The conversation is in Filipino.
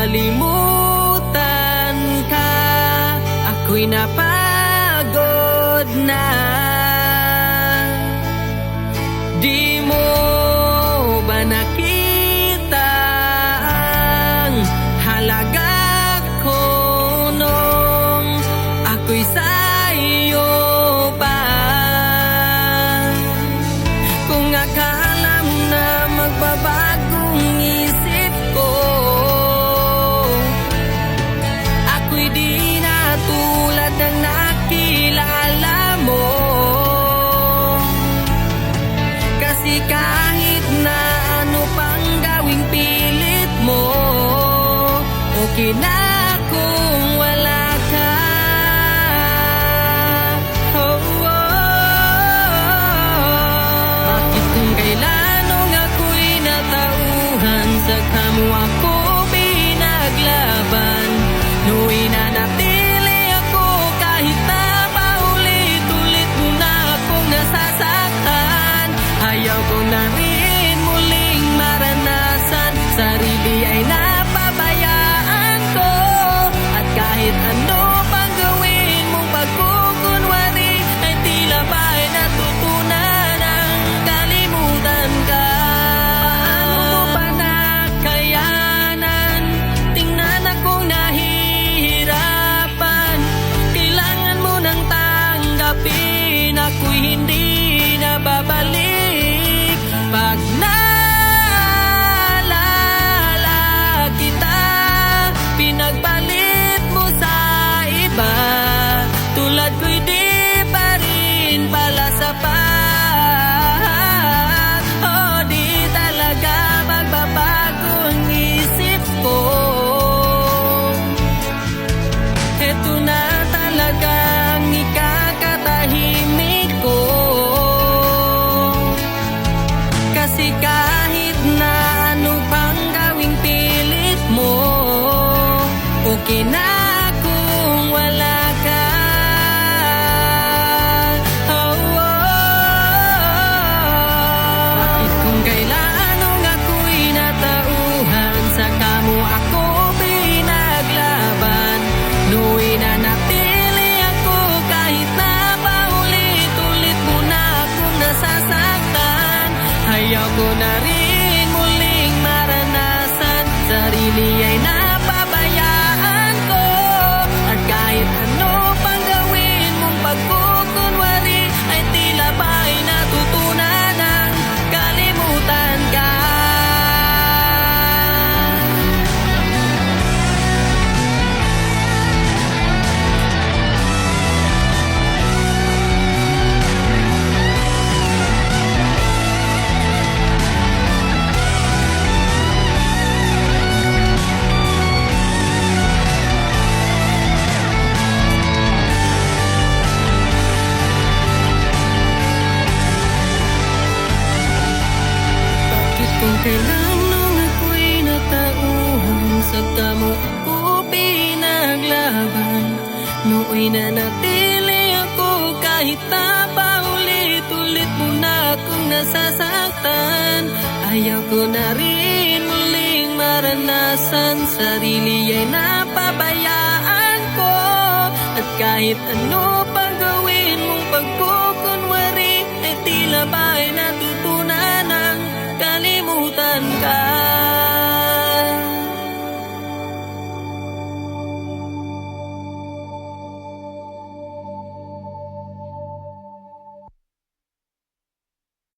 kalimutan ka. Ako'y napagod na. Di mo ba nakita ang halaga ko nung ako'y sa'yo pa? Kung akala mo na magbabagong isip ko, ako'y di na tulad ng nakilala mo. Kasi kahit na ano pang gawing pilit mo, okay na kung wala ka. Oh, oh, oh. Bakit kung kailan nung ako'y natauhan, saka mo ako pinaglaban? No'y nanatili ako kahit na paulit-ulit mo na akong nasasaktan. Ayaw ko na rin muling maranasan, sarili ay napabayaan ko. At kahit ano pang gawin mong pagkukunwari, ay tila ba'y natutunan ang kalimutan ka. Paano mo pa nakayanan? Tingnan akong nahihirapan. Kailangan mo nang tanggapin, ako'y hindi na babalik. Pag naalala kita, pinagbalit mo sa iba. Tulad ko'y di pa rin pala sapat. Oh, di talaga magbabago ang isip ko. Eto na talagang ikakatahimik ko. Kasi kahit na ano pang gawing pilit mo, okay na kung wala ka. Oh, oh, oh. Bakit kung kailan nung ako'y natauhan, saka mo ako pinaglaban? No'y nanatili ako kahit na paulit-ulit mo na akong nasasaktan. Ayaw ko na rin muling maranasan, sarili ay napabayaan ko. At kahit ano pang gawin mong pagkukunwari, ay tila ba'y natutunan ang kalimutan ka. Bakit kung kailan nung ako'y natauhan, saka mo ako pinaglaban? No'y nanatili ako kahit na paulit-ulit mo na akong nasasaktan. Ayaw ko na rin muling maranasan, sarili ay napabayaan ko. At kahit ano